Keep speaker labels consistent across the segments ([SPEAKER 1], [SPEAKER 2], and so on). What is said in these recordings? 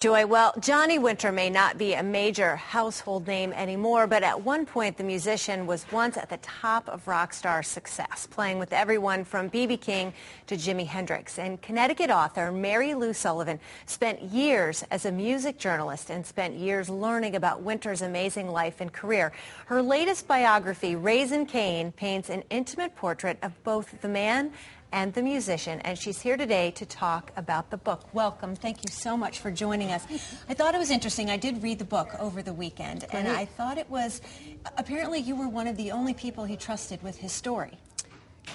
[SPEAKER 1] Joy, well, Johnny Winter may not be a major household name anymore, but at one point the musician was once at the top of rock star success, playing with everyone from B.B. King to Jimi Hendrix. And Connecticut author Mary Lou Sullivan spent years as a music journalist and spent years learning about Winter's amazing life and career. Her latest biography, Raisin Cain, paints an intimate portrait of both the man and the musician, and she's here today to talk about the book. Welcome. Thank you so much for joining us. I thought it was interesting. I did read the book over the weekend, and I thought it was, apparently you were one of the only people he trusted with his story.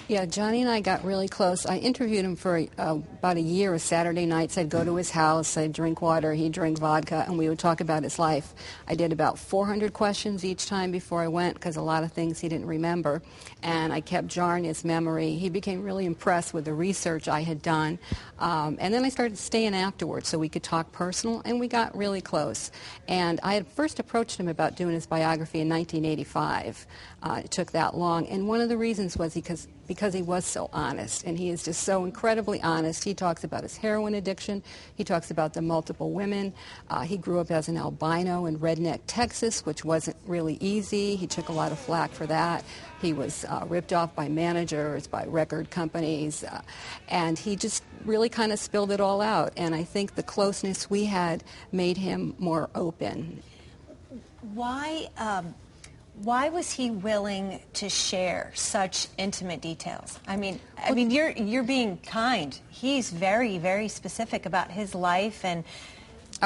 [SPEAKER 2] Yeah, Johnny and I got really close. I interviewed him for about a year. Saturday nights, I'd go to his house, I'd drink water, he'd drink vodka, and we would talk about his life. I did about 400 questions each time before I went, because a lot of things he didn't remember, and I kept jarring his memory. He became really impressed with the research I had done, and then I started staying afterwards so we could talk personal, and we got really close. And I had first approached him about doing his biography in 1985. It took that long, and one of the reasons was because he was so honest, and he is just so incredibly honest. He talks about his heroin addiction. He talks about the multiple women. He grew up as an albino in Redneck, Texas, which wasn't really easy. He took a lot of flack for that. He was ripped off by managers, by record companies, and he just really kind of spilled it all out. And I think the closeness we had made him more open.
[SPEAKER 1] Why was he willing to share such intimate details? I mean, you're being kind. He's very, very specific about his life and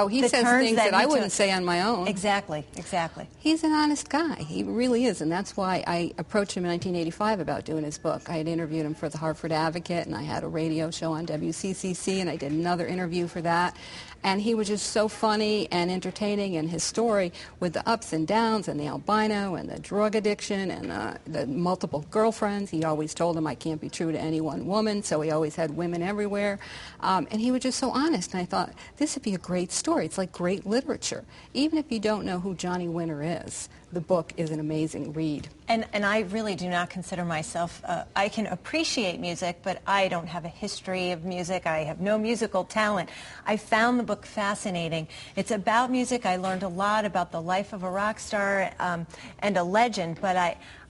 [SPEAKER 2] he says things that I wouldn't say on my own.
[SPEAKER 1] Exactly, exactly.
[SPEAKER 2] He's an honest guy. He really is, and that's why I approached him in 1985 about doing his book. I had interviewed him for the Hartford Advocate, and I had a radio show on WCCC, and I did another interview for that. And he was just so funny and entertaining, and his story with the ups and downs and the albino and the drug addiction and the multiple girlfriends. He always told them I can't be true to any one woman, so he always had women everywhere. And he was just so honest, and I thought, this would be a great story. It's like great literature. Even if you don't know who Johnny Winter is, the book is an amazing read.
[SPEAKER 1] And I really do not consider myself, I can appreciate music, but I don't have a history of music. I have no musical talent. I found the book fascinating. It's about music. I learned a lot about the life of a rock star and a legend, but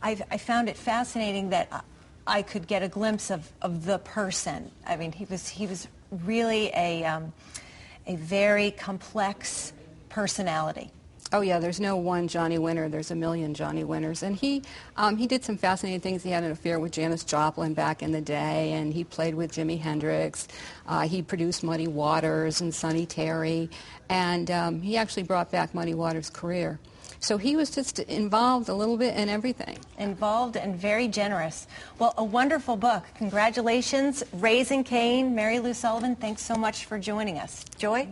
[SPEAKER 1] I found it fascinating that I could get a glimpse of the person. I mean, he was really a very complex personality.
[SPEAKER 2] Oh yeah, there's no one Johnny Winter. There's a million Johnny Winters, and he did some fascinating things. He had an affair with Janis Joplin back in the day, and he played with Jimi Hendrix. He produced Muddy Waters and Sonny Terry, and he actually brought back Muddy Waters' career. So he was just involved a little bit in everything.
[SPEAKER 1] Involved and very generous. Well, a wonderful book. Congratulations, Raisin Cain. Mary Lou Sullivan, thanks so much for joining us. Joy?